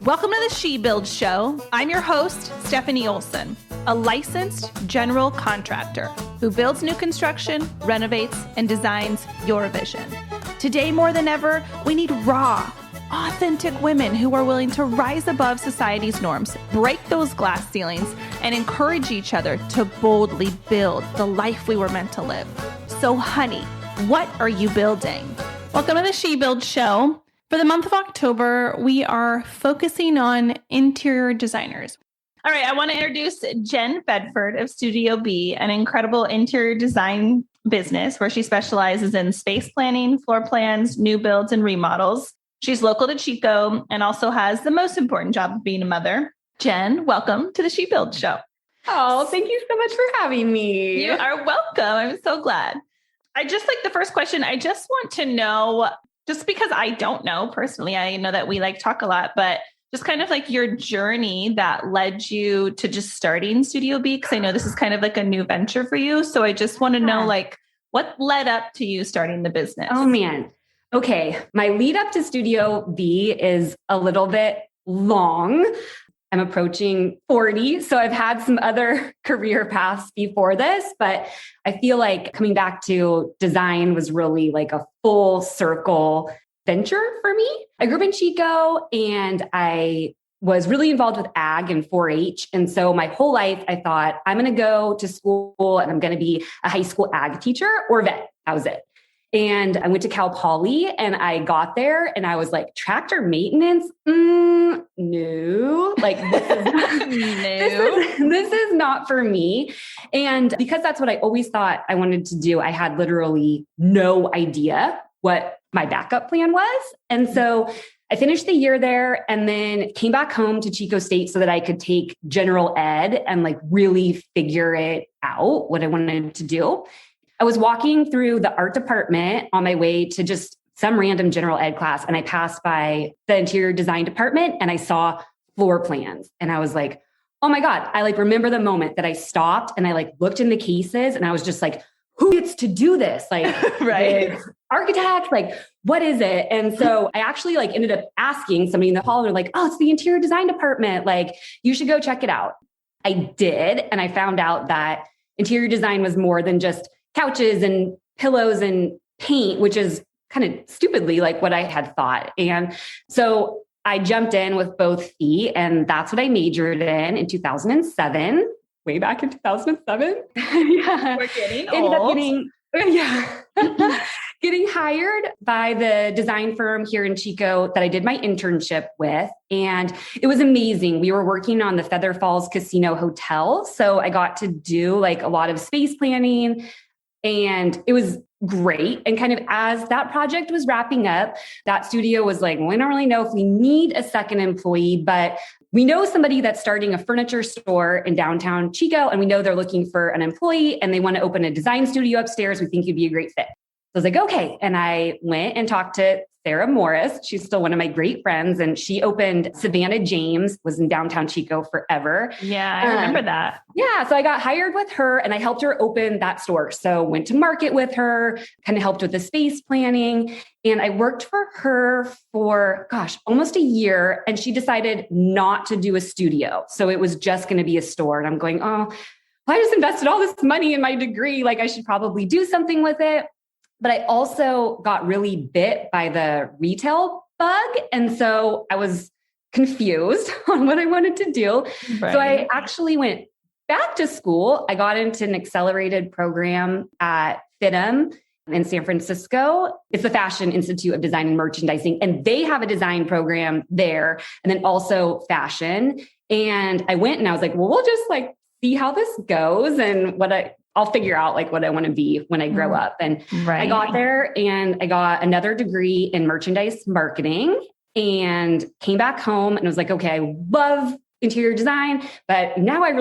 Welcome to the She Build Show. I'm your host, Stefanie Olson, a licensed general contractor who builds new construction, renovates, and designs your vision. Today, more than ever, we need raw, authentic women who are willing to rise above society's norms, break those glass ceilings, and encourage each other to boldly build the life we were meant to live. So, honey, what are you building? Welcome to the She Build Show. For the month of October, we are focusing on interior designers. All right, I want to introduce Jen Bedford of Studio B, an incredible interior design business where she specializes in space planning, floor plans, new builds, and remodels. She's local to Chico and also has the most important job of being a mother. Jen, welcome to the She Build Show. Oh, thank you so much for having me. You are welcome. I'm so glad. I just like the first question. I just want to know, just because I don't know personally, I know that we talk a lot, but just kind of like your journey that led you to just starting Studio B, because I know this is kind of like a new venture for you. So I just want to know what led up to you starting the business? Oh man. Okay. My lead up to Studio B is a little bit long. I'm approaching 40. So I've had some other career paths before this, but I feel like coming back to design was really like a full circle venture for me. I grew up in Chico and I was really involved with ag and 4-H. And so my whole life, I thought I'm going to go to school and I'm going to be a high school ag teacher or vet. That was it. And I went to Cal Poly and I got there and I was like, tractor maintenance? No, this is not for me. And because that's what I always thought I wanted to do, I had literally no idea what my backup plan was. And so I finished the year there and then came back home to Chico State so that I could take general ed and really figure it out, what I wanted to do. I was walking through the art department on my way to just some random general ed class. And I passed by the interior design department and I saw floor plans. And I was like, oh my God, I remember the moment that I stopped and I looked in the cases and I was just like, who gets to do this? Right. Architect, what is it? And so I actually ended up asking somebody in the hall, they're like, oh, it's the interior design department. You should go check it out. I did. And I found out that interior design was more than just couches and pillows and paint, which is kind of stupidly what I had thought. And so I jumped in with both feet and that's what I majored in 2007, way back in 2007. Yeah. We're getting old. Getting hired by the design firm here in Chico that I did my internship with. And it was amazing. We were working on the Feather Falls Casino Hotel. So I got to do a lot of space planning. And it was great. And kind of as that project was wrapping up, that studio was we don't really know if we need a second employee, but we know somebody that's starting a furniture store in downtown Chico, and we know they're looking for an employee and they want to open a design studio upstairs. We think you'd be a great fit. So I was like, okay. And I went and talked to Sarah Morris. She's still one of my great friends. And she opened Savannah James, was in downtown Chico forever. Yeah, I remember that. Yeah. So I got hired with her and I helped her open that store. So went to market with her, kind of helped with the space planning. And I worked for her for, almost a year. And she decided not to do a studio. So it was just going to be a store. And I'm going, oh, I just invested all this money in my degree. I should probably do something with it. But I also got really bit by the retail bug. And so I was confused on what I wanted to do. Right. So I actually went back to school. I got into an accelerated program at FITM in San Francisco. It's the Fashion Institute of Design and Merchandising. And they have a design program there and then also fashion. And I went and I was like, well, we'll just see how this goes and I'll figure out what I want to be when I grow up. And I got there and I got another degree in merchandise marketing and came back home and was like, okay, I love interior design, but now I've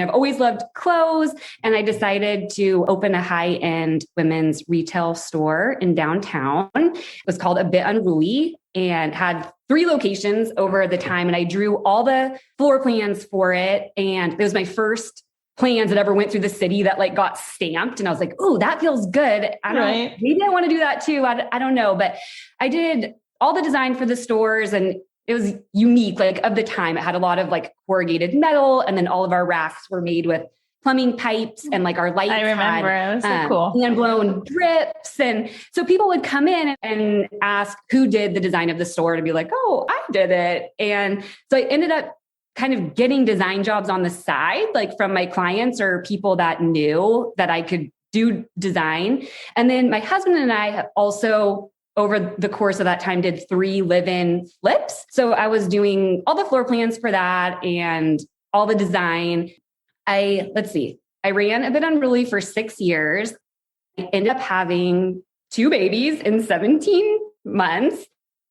always loved clothes. And I decided to open a high-end women's retail store in downtown. It was called A Bit Unruly and had 3 locations over the time. And I drew all the floor plans for it. And it was my first plans that ever went through the city that got stamped. And I was like, oh, that feels good. Maybe I want to do that too. I don't know. But I did all the design for the stores and it was unique, like of the time. It had a lot of like corrugated metal. And then all of our racks were made with plumbing pipes, and like our lights I remember. It was so cool. hand-blown drips. And so people would come in and ask who did the design of the store, to be like, oh, I did it. And so I ended up kind of getting design jobs on the side, like from my clients or people that knew that I could do design. And then my husband and I have also, over the course of that time, did 3 live-in flips. So I was doing all the floor plans for that and all the design. I ran a bit unruly for 6 years. I ended up having 2 babies in 17 months.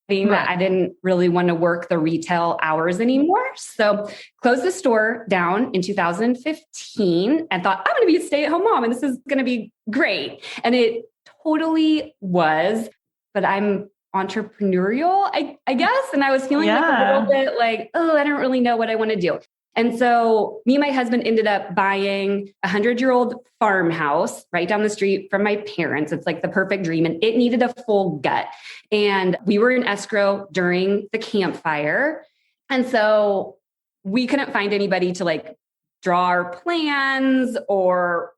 Being that I didn't really want to work the retail hours anymore. So closed the store down in 2015 and thought, I'm going to be a stay-at-home mom and this is going to be great. And it totally was, but I'm entrepreneurial, I guess. And I was feeling like a little bit like, oh, I don't really know what I want to do. And so me and my husband ended up buying a 100-year-old farmhouse right down the street from my parents. It's like the perfect dream. And it needed a full gut. And we were in escrow during the campfire. And so we couldn't find anybody to like draw our plans or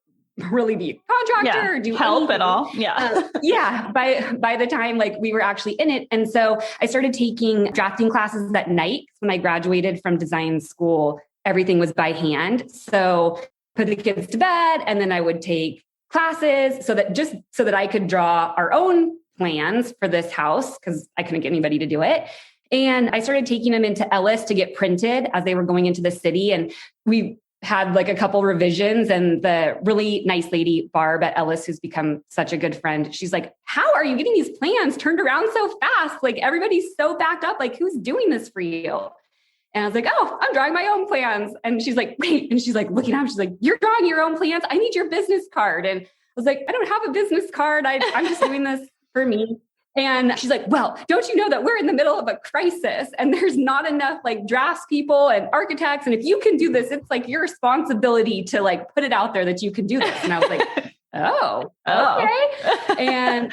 really be a contractor or do help anything at all. Yeah. By the time like we were actually in it. And so I started taking drafting classes at night. When I graduated from design school, everything was by hand. So put the kids to bed and then I would take classes so that I could draw our own plans for this house because I couldn't get anybody to do it. And I started taking them into Ellis to get printed as they were going into the city. And we had like a couple revisions, and the really nice lady, Barb at Ellis, who's become such a good friend, she's like, how are you getting these plans turned around so fast? Like everybody's so backed up. Like who's doing this for you? And I was like, oh, I'm drawing my own plans. And she's like, wait. And she's like, looking at him. She's like, you're drawing your own plans? I need your business card. And I was like, I don't have a business card. I'm just doing this for me. And she's like, well, don't you know that we're in the middle of a crisis and there's not enough like drafts people and architects. And if you can do this, it's like your responsibility to like put it out there that you can do this. And I was like, oh, okay. And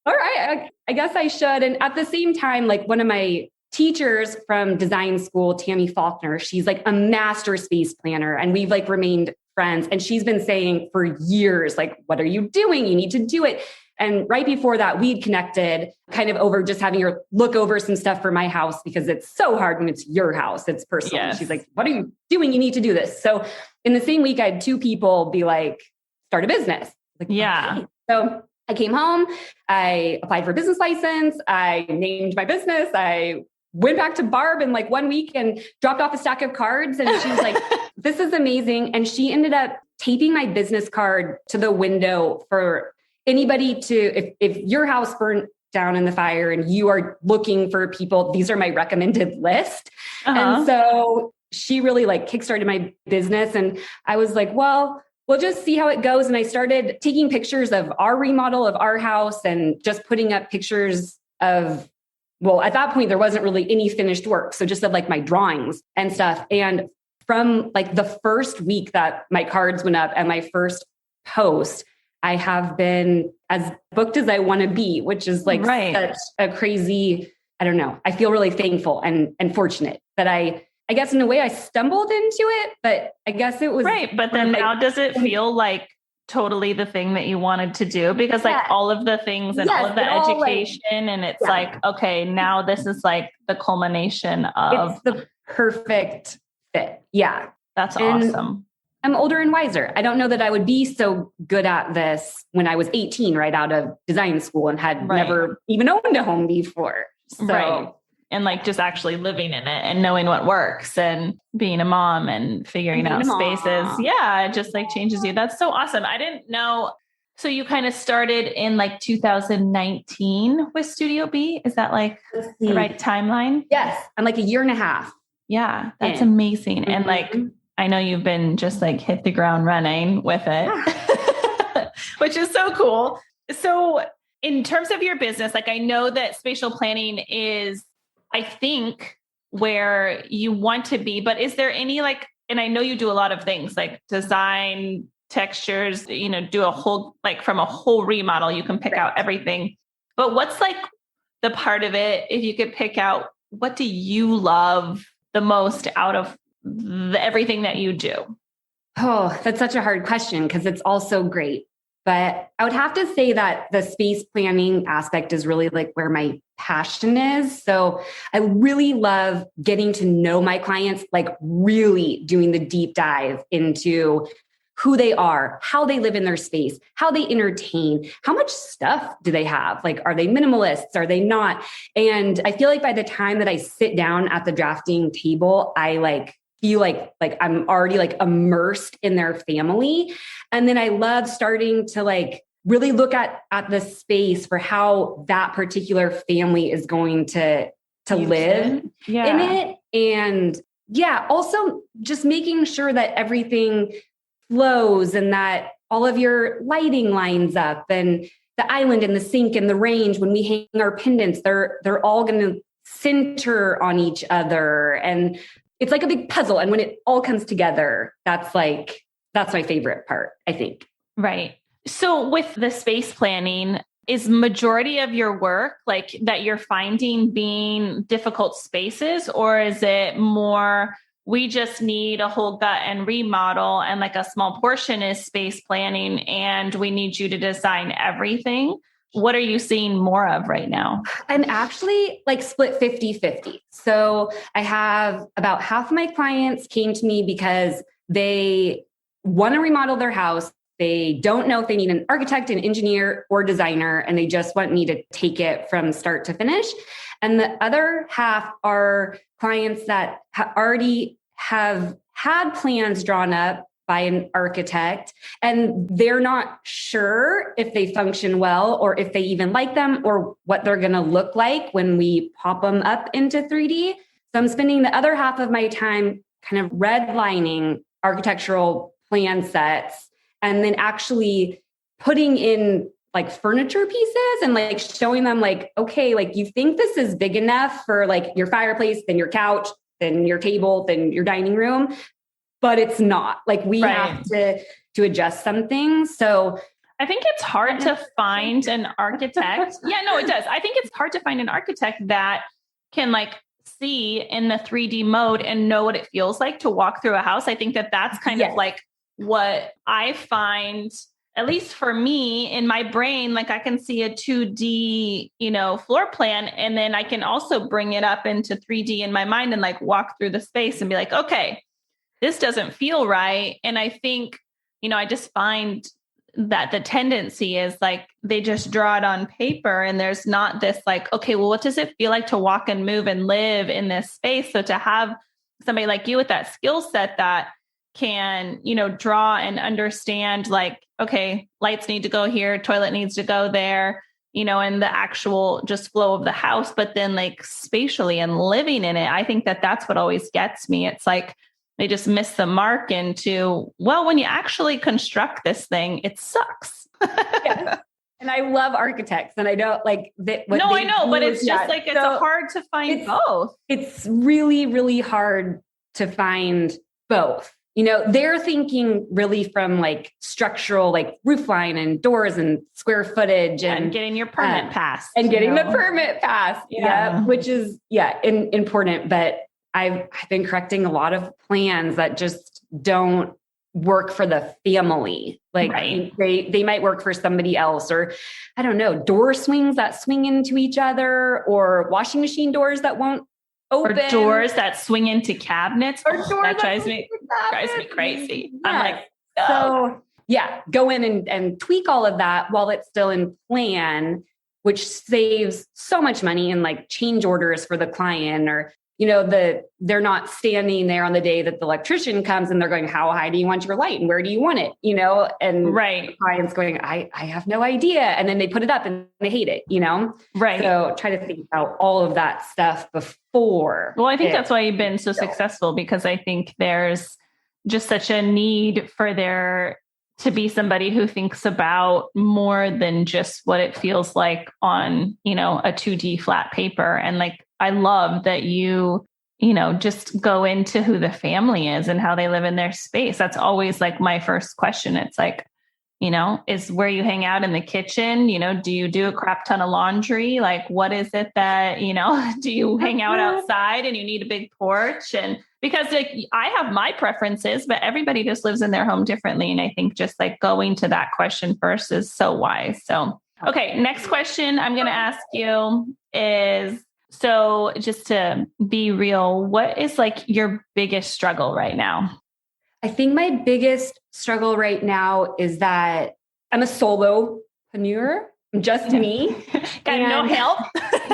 all right, I guess I should. And at the same time, like one of my teachers from design school, Tammy Faulkner, she's like a master space planner and we've like remained friends. And she's been saying for years, like, what are you doing? You need to do it. And right before that, we'd connected kind of over just having her look over some stuff for my house because it's so hard when it's your house, it's personal. Yes. She's like, what are you doing? You need to do this. So in the same week, I had 2 people be like, start a business. Like, okay. So I came home, I applied for a business license. I named my business. I went back to Barb in like 1 week and dropped off a stack of cards. And she was like, this is amazing. And she ended up taping my business card to the window for anybody to, if your house burned down in the fire and you are looking for people, these are my recommended list. And so she really like kickstarted my business. And I was like, well, we'll just see how it goes. And I started taking pictures of our remodel of our house and just putting up pictures of, well, at that point, there wasn't really any finished work. So just of like my drawings and stuff. And from like the first week that my cards went up and my first post, I have been as booked as I want to be, which is like such a crazy, I don't know. I feel really thankful and fortunate that I guess in a way I stumbled into it, but I guess it was right. But then now does it feel like totally the thing that you wanted to do? Because like all of the things and all of the education and it's like, okay, now this is like the culmination of it's the perfect fit. Yeah. That's awesome. I'm older and wiser. I don't know that I would be so good at this when I was 18, right out of design school and had never even owned a home before. So, and like just actually living in it and knowing what works and being a mom and figuring out spaces. Yeah. It just like changes you. That's so awesome. I didn't know. So you kind of started in like 2019 with Studio B. Is that like the right timeline? Yes. I'm like a year and a half. Yeah. That's amazing. And like, I know you've been just like hit the ground running with it, which is so cool. So in terms of your business, like I know that spatial planning is, I think, where you want to be, but is there any like, and I know you do a lot of things like design, textures, do a whole, like from a whole remodel, you can pick out everything, but what's like the part of it, if you could pick out what do you love the most out of everything that you do? Oh, that's such a hard question because it's all so great. But I would have to say that the space planning aspect is really like where my passion is. So I really love getting to know my clients, like really doing the deep dive into who they are, how they live in their space, how they entertain, how much stuff do they have? Like, are they minimalists? Are they not? And I feel like by the time that I sit down at the drafting table, I feel like I'm already like immersed in their family. And then I love starting to like really look at the space for how that particular family is going to live in it. And yeah, also just making sure that everything flows and that all of your lighting lines up and the island and the sink and the range, when we hang our pendants, they're all going to center on each other. And it's like a big puzzle. And when it all comes together, that's my favorite part, I think. Right. So with the space planning, is majority of your work like that you're finding being difficult spaces, or is it more we just need a whole gut and remodel and like a small portion is space planning and we need you to design everything? What are you seeing more of right now? I'm actually like split 50-50. So I have about half of my clients came to me because they want to remodel their house. They don't know if they need an architect, an engineer, or designer, and they just want me to take it from start to finish. And the other half are clients that already have had plans drawn up by an architect, and they're not sure if they function well or if they even like them or what they're going to look like when we pop them up into 3D. So I'm spending the other half of my time kind of redlining architectural plan sets and then actually putting in like furniture pieces and like showing them like, okay, like you think this is big enough for like your fireplace, then your couch, then your table, then your dining room, but it's not. Like we have to adjust some things. So I think it's hard to find an architect. Yeah, no, it does. I think it's hard to find an architect that can like see in the 3D mode and know what it feels like to walk through a house. I think that that's kind of like what I find, at least for me in my brain, like I can see a 2D, floor plan, and then I can also bring it up into 3D in my mind and like walk through the space and be like, okay, this doesn't feel right. And I think, I just find that the tendency is like, they just draw it on paper and there's not this like, okay, well, what does it feel like to walk and move and live in this space? So to have somebody like you with that skill set that can, draw and understand like, okay, lights need to go here, toilet needs to go there, and the actual just flow of the house, but then like spatially and living in it. I think that that's what always gets me. It's like, they just miss the mark into, well, when you actually construct this thing, it sucks. Yes. And I love architects and I don't like that. No, I know, but it's just like, it's hard to find both. It's really, really hard to find both. They're thinking really from like structural, like roof line and doors and square footage and getting your permit passed and getting the permit passed. Yeah. Which is, important. But I've been correcting a lot of plans that just don't work for the family. Like they might work for somebody else, or I don't know, door swings that swing into each other, or washing machine doors that won't open, or doors that swing into cabinets. Or doors that drives me crazy. Yes. I'm like, so go in and tweak all of that while it's still in plan, which saves so much money in like change orders for the client, or they're not standing there on the day that the electrician comes and they're going, how high do you want your light and where do you want it? And the client's going, I have no idea. And then they put it up and they hate it, Right. So try to think about all of that stuff before. Well, I think that's why you've been so successful, because I think there's just such a need for there to be somebody who thinks about more than just what it feels like on, a 2D flat paper. And like, I love that you just go into who the family is and how they live in their space. That's always like my first question. It's like, is where you hang out in the kitchen. Do you do a crap ton of laundry? Like, what is it that, do you hang out outside and you need a big porch? And because like I have my preferences, but everybody just lives in their home differently. And I think just like going to that question first is so wise. So, okay. Next question I'm going to ask you is, so just to be real, what is like your biggest struggle right now? I think my biggest struggle right now is that I'm a solopreneur, just me. Got no help.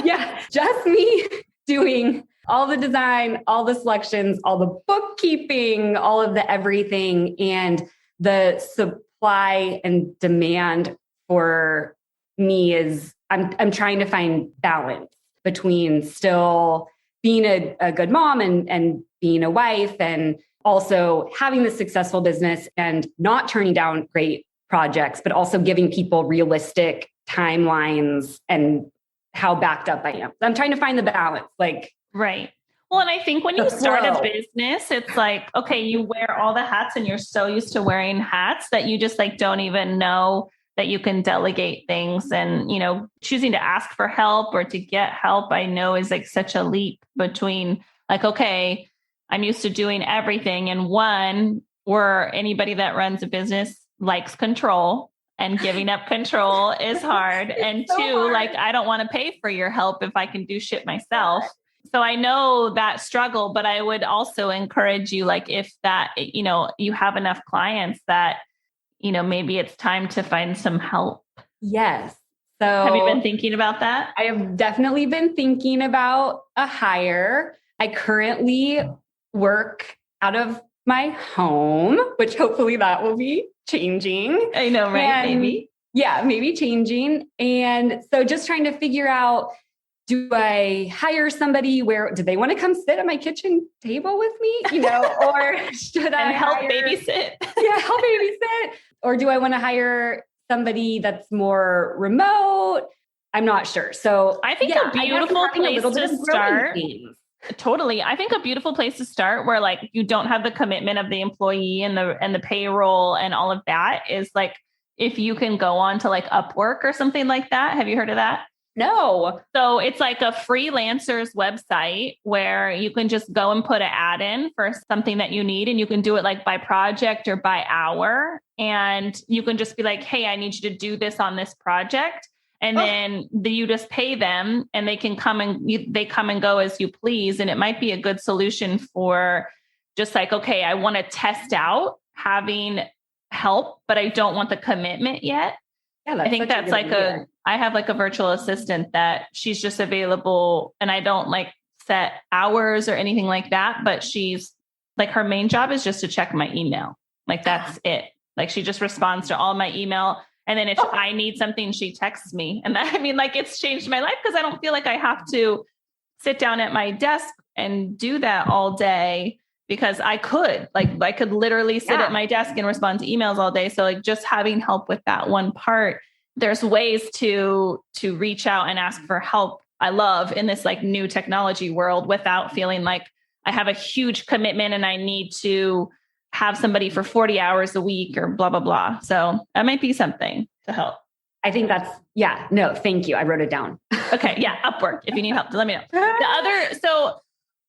Yeah, just me doing all the design, all the selections, all the bookkeeping, all of the everything. And the supply and demand for me is I'm trying to find balance between still being a good mom and being a wife, and also having the successful business and not turning down great projects, but also giving people realistic timelines and how backed up I am. I'm trying to find the balance. Right. Well, and I think when you start a business, it's like, okay, you wear all the hats and you're so used to wearing hats that you just like don't even know that you can delegate things. And, choosing to ask for help or to get help, I know is like such a leap between like, okay, I'm used to doing everything. And one, where anybody that runs a business likes control, and giving up control is hard. And so two, like, I don't want to pay for your help if I can do shit myself. So I know that struggle, but I would also encourage you, like, if that, you have enough clients that, maybe it's time to find some help. Yes. So have you been thinking about that? I have definitely been thinking about a hire. I currently work out of my home, which hopefully that will be changing. I know, right? Maybe. Yeah, maybe changing. And so just trying to figure out, do I hire somebody do they want to come sit at my kitchen table with me? Or should I help babysit? Yeah, help babysit. Or do I want to hire somebody that's more remote? I'm not sure. So I think a beautiful place to start. Totally. I think a beautiful place to start where like you don't have the commitment of the employee and the payroll and all of that is like, if you can go on to like Upwork or something like that. Have you heard of that? No. So it's like a freelancer's website where you can just go and put an ad in for something that you need. And you can do it like by project or by hour. And you can just be like, hey, I need you to do this on this project. And then you just pay them and they can come and go as you please. And it might be a good solution for just like, okay, I want to test out help, but I don't want the commitment yet. Yeah, I think that's like I have like a virtual assistant that she's just available and I don't like set hours or anything like that, but she's like, her main job is just to check my email. Like that's it. Like she just responds to all my email. And then if I need something, she texts me. And that, I mean, like it's changed my life because I don't feel like I have to sit down at my desk and do that all day because I could literally sit at my desk and respond to emails all day. So like just having help with that one part, there's ways to reach out and ask for help. I love in this like new technology world without feeling like I have a huge commitment and I need to have somebody for 40 hours a week or blah, blah, blah. So that might be something to help. I think thank you. I wrote it down. Okay. Yeah. Upwork. If you need help, let me know. So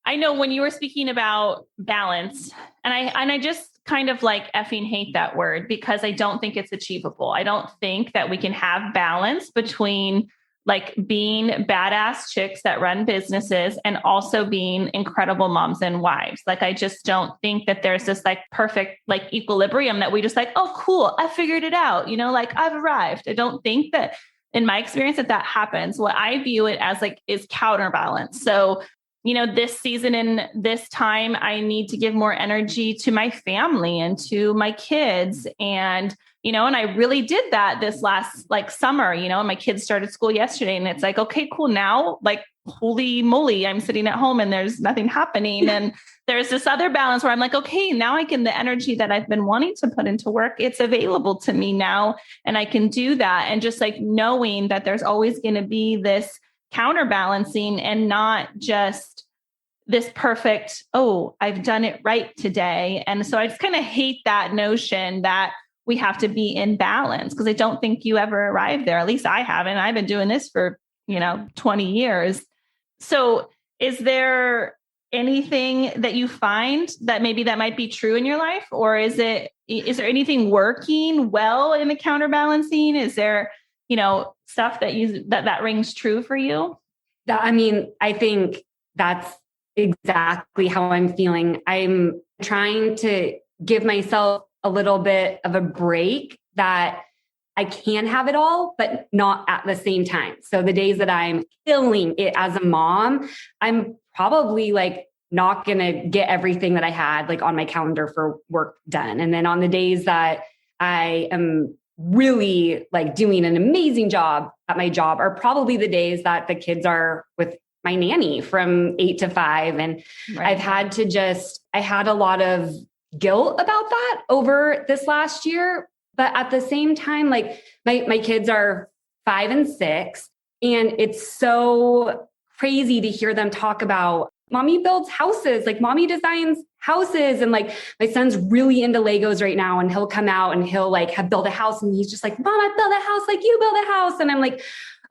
I know when you were speaking about balance and I just kind of like effing hate that word because I don't think it's achievable. I don't think that we can have balance between like being badass chicks that run businesses and also being incredible moms and wives. Like, I just don't think that there's this like perfect like equilibrium that we just like, oh, cool, I figured it out. Like I've arrived. I don't think that in my experience that happens. What I view it as like is counterbalance. So, this season and this time, I need to give more energy to my family and to my kids. And and I really did that this last like summer, and my kids started school yesterday and it's like, okay, cool. Now, like, holy moly, I'm sitting at home and there's nothing happening. And there's this other balance where I'm like, okay, now the energy that I've been wanting to put into work, it's available to me now. And I can do that. And just like knowing that there's always going to be this counterbalancing and not just this perfect, oh, I've done it right today. And so I just kind of hate that notion that we have to be in balance, because I don't think you ever arrived there. At least I haven't. I've been doing this for, 20 years. So is there anything that you find that maybe that might be true in your life? Or is there anything working well in the counterbalancing? Is there, stuff that rings true for you? I think that's exactly how I'm feeling. I'm trying to give myself a little bit of a break, that I can have it all, but not at the same time. So the days that I'm killing it as a mom, I'm probably like not going to get everything that I had like on my calendar for work done. And then on the days that I am really like doing an amazing job at my job are probably the days that the kids are with my nanny from 8 to 5. And right. I had a lot of guilt about that over this last year. But at the same time, like my kids are 5 and 6, and it's so crazy to hear them talk about mommy builds houses, like mommy designs houses. And like my son's really into Legos right now, and he'll come out and he'll like have built a house, and he's just like, Mom, I built a house like you build a house. And I'm like,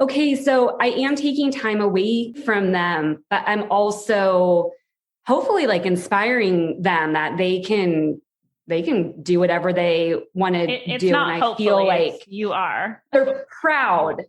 okay, so I am taking time away from them, but I'm also hopefully like inspiring them that they can do whatever they want to do. Not and I feel like you are. They're proud.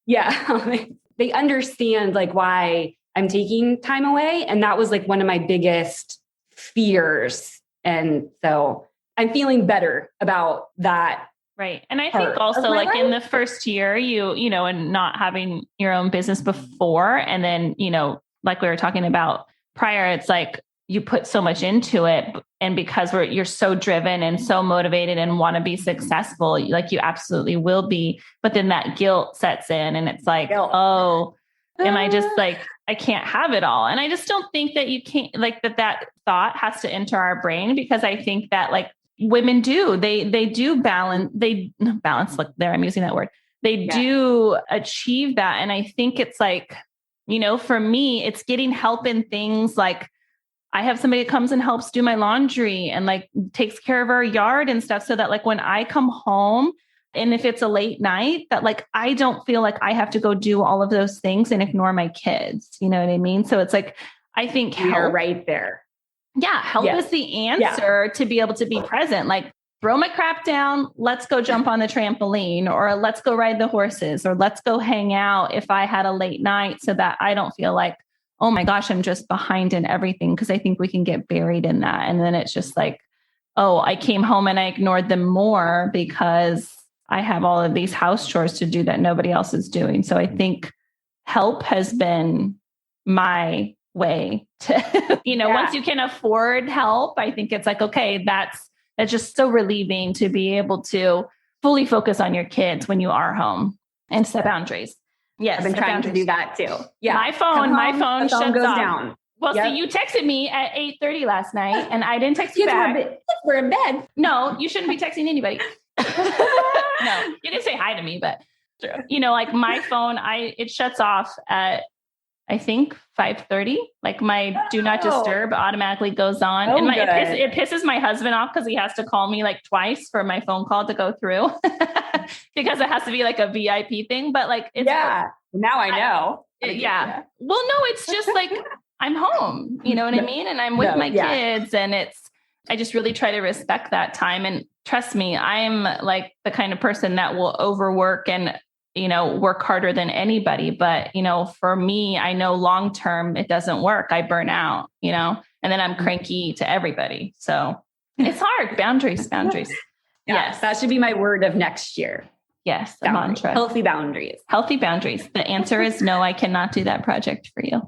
Yeah. They understand like why I'm taking time away. And that was like one of my biggest fears. And so I'm feeling better about that. Right. And I think also like in the first year, and not having your own business before, and then, like we were talking about prior, it's like you put so much into it, and because you're so driven and so motivated and want to be successful, like you absolutely will be. But then that guilt sets in, and it's like, oh, am I just like, I can't have it all. And I just don't think that you can't, like that thought has to enter our brain, because I think that like women do, they do balance, look there, I'm using that word. They do achieve that. And I think it's like, for me, it's getting help in things like, I have somebody that comes and helps do my laundry and like takes care of our yard and stuff, so that like when I come home, and if it's a late night, that like, I don't feel like I have to go do all of those things and ignore my kids. You know what I mean? So it's like, I think you're right there. Yeah. Help is the answer to be able to be present. Like, throw my crap down. Let's go jump on the trampoline, or let's go ride the horses, or let's go hang out if I had a late night, so that I don't feel like, oh my gosh, I'm just behind in everything. Because I think we can get buried in that. And then it's just like, oh, I came home and I ignored them more because I have all of these house chores to do that nobody else is doing. So I think help has been my way to, once you can afford help, I think it's like, okay, that's just so relieving to be able to fully focus on your kids when you are home and set boundaries. Yes. I've been trying to do that too. Yeah. My phone shuts goes off. Down. Well, see, you texted me at 8:30 last night, and I didn't text you back. We're in bed. No, you shouldn't be texting anybody. No, you didn't say hi to me, but like my phone, it shuts off at, I think 5:30. Like my do not disturb automatically goes on, and it pisses my husband off, because he has to call me like twice for my phone call to go through, because it has to be like a VIP thing. But like, now I know. Well, no, it's just like I'm home. You know what I mean? And I'm with my kids, and I just really try to respect that time. And trust me, I'm like the kind of person that will overwork and, work harder than anybody. But, for me, I know long-term it doesn't work. I burn out, and then I'm cranky to everybody. So it's hard. Boundaries. Yes. That should be my word of next year. Yes. A mantra. Healthy boundaries. Healthy boundaries. The answer is no, I cannot do that project for you.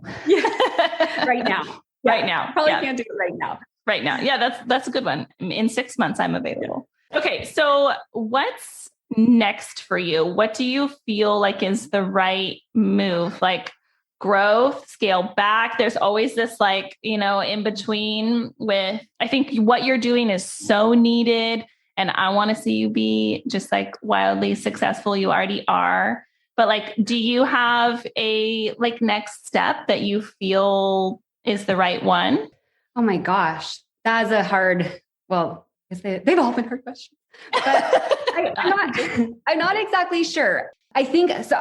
Right now. Right now. Probably can't do it right now. Right now. Yeah, that's a good one. In 6 months, I'm available. Okay. So what's next for you? What do you feel like is the right move? Like growth, scale back? There's always this like, in between with, I think what you're doing is so needed. And I want to see you be just like wildly successful. You already are. But like, do you have a like next step that you feel is the right one? Oh my gosh. That is a hard, they've all been hard questions. I'm not exactly sure. I think so.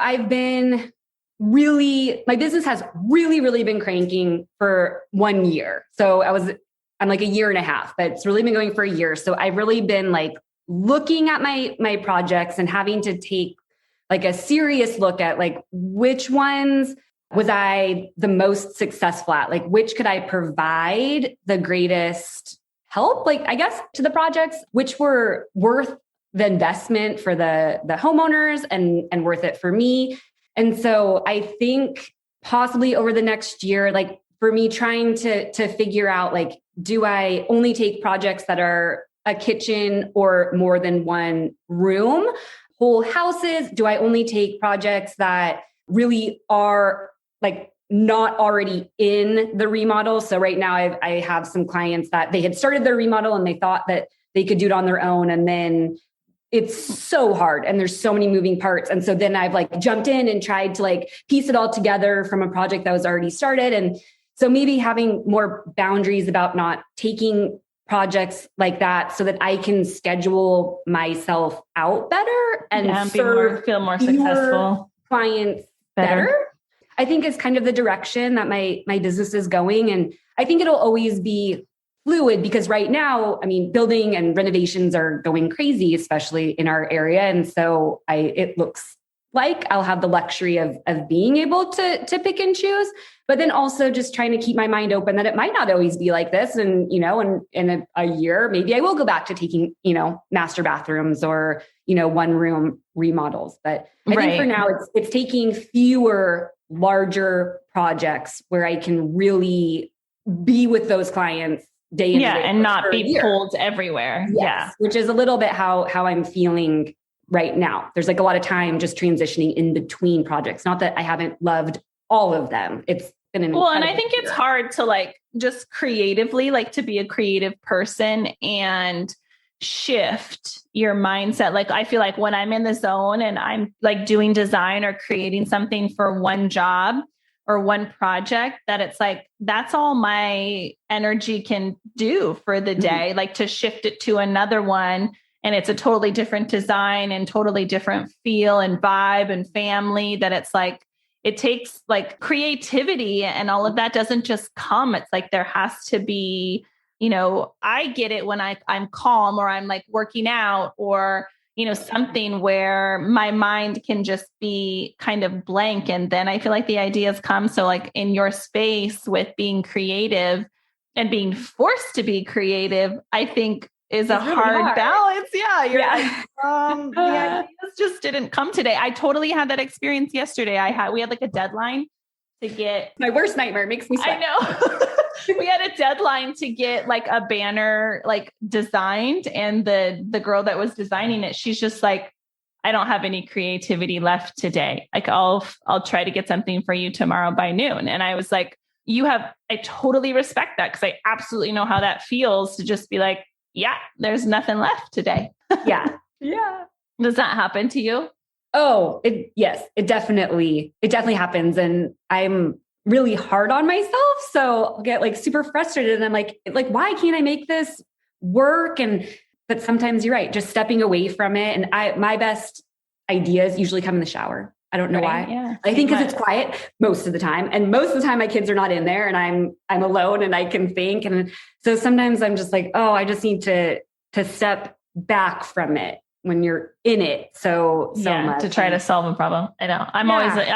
My business has really been cranking for 1 year. So I'm like a year and a half, but it's really been going for a year. So I've really been like looking at my projects and having to take like a serious look at like which ones was I the most successful at? Like which could I provide the greatest help, like I guess, to the projects, which were worth the investment for the homeowners and worth it for me. And so I think possibly over the next year, like for me trying to figure out, like, do I only take projects that are a kitchen or more than one room, whole houses? Do I only take projects that really are like not already in the remodel? So right now I have some clients that they had started their remodel and they thought that they could do it on their own. And then it's so hard and there's so many moving parts. And so then I've like jumped in and tried to like piece it all together from a project that was already started. And so maybe having more boundaries about not taking projects like that so that I can schedule myself out better and feel more successful clients better. I think is kind of the direction that my business is going. And I think it'll always be fluid because right now, I mean, building and renovations are going crazy, especially in our area. And so it looks like I'll have the luxury of being able to pick and choose, but then also just trying to keep my mind open that it might not always be like this. And, in a year, maybe I will go back to taking, master bathrooms or, one room remodels. But I think for now it's taking fewer larger projects where I can really be with those clients day in day out and not be pulled everywhere. Yes, yeah. Which is a little bit how I'm feeling right now. There's like a lot of time just transitioning in between projects. Not that I haven't loved all of them. It's been an and I think it's hard to like just creatively, like to be a creative person and shift your mindset. Like I feel like when I'm in the zone and I'm like doing design or creating something for one job or one project, that it's like, that's all my energy can do for the day, like to shift it to another one. And it's a totally different design and totally different feel and vibe and family, that it's like, it takes like creativity and all of that doesn't just come. It's like, there has to be, I get it when I'm calm or I'm like working out or, something where my mind can just be kind of blank. And then I feel like the ideas come. So like in your space with being creative and being forced to be creative, I think is a really hard balance. Yeah. The ideas just didn't come today. I totally had that experience yesterday. We had like a deadline to get my worst nightmare. It makes me sweat. I know. We had a deadline to get like a banner like designed, and the girl that was designing it, she's just like, I don't have any creativity left today. Like I'll try to get something for you tomorrow by noon. And I was like, I totally respect that, because I absolutely know how that feels to just be like, yeah, there's nothing left today. Yeah. Does that happen to you? Oh, yes, it definitely happens. And I'm really hard on myself. So I'll get like super frustrated. And I'm like, why can't I make this work? But sometimes you're right, just stepping away from it. And my best ideas usually come in the shower. I don't know why. Yeah, I think because it's quiet most of the time. And most of the time my kids are not in there and I'm alone and I can think. And so sometimes I'm just like, oh, I just need to step back from it when you're in it so much. To try to solve a problem. I know. I'm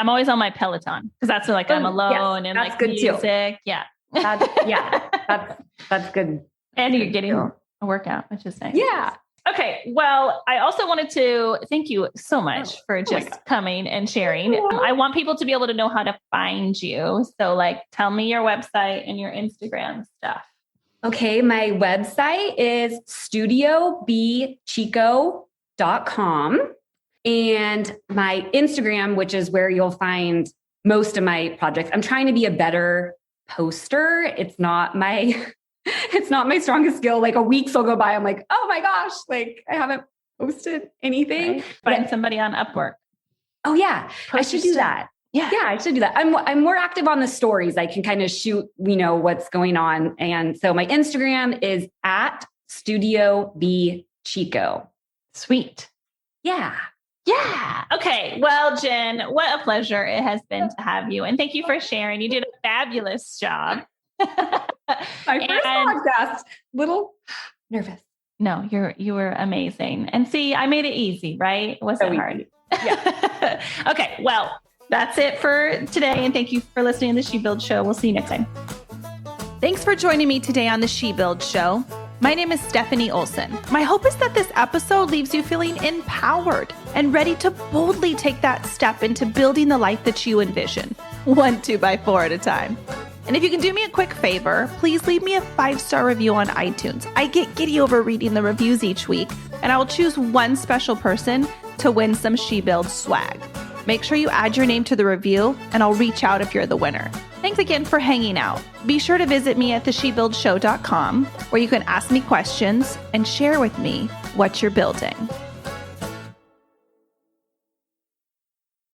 always on my Peloton, because that's like I'm alone and like good music. Too. Yeah. That's good. And you're getting a workout, which is nice. Yeah. Okay. Well, I also wanted to thank you so much for just coming and sharing. I want people to be able to know how to find you. So like, tell me your website and your Instagram stuff. Okay. My website is studiobchico.com. And my Instagram, which is where you'll find most of my projects. I'm trying to be a better poster. It's not my strongest skill. Like a week will go by, I'm like, oh my gosh, like I haven't posted anything. Right. Find somebody on Upwork. Oh yeah, I should do that. Yeah, I should do that. I'm more active on the stories. I can kind of shoot, what's going on. And so my Instagram is @Studio B Chico. Sweet. Yeah. Yeah. Okay. Well, Jen, what a pleasure it has been to have you. And thank you for sharing. You did a fabulous job. My first podcast. Little nervous. No, you were amazing. And see, I made it easy, right? It wasn't hard. Yeah. Okay. Well, that's it for today. And thank you for listening to the She Build Show. We'll see you next time. Thanks for joining me today on the She Build Show. My name is Stefanie Olson. My hope is that this episode leaves you feeling empowered and ready to boldly take that step into building the life that you envision, 1 2x4 at a time. And if you can do me a quick favor, please leave me a 5-star review on iTunes. I get giddy over reading the reviews each week, and I will choose one special person to win some She Build swag. Make sure you add your name to the review, and I'll reach out if you're the winner. Thanks again for hanging out. Be sure to visit me at theshebuildshow.com, where you can ask me questions and share with me what you're building.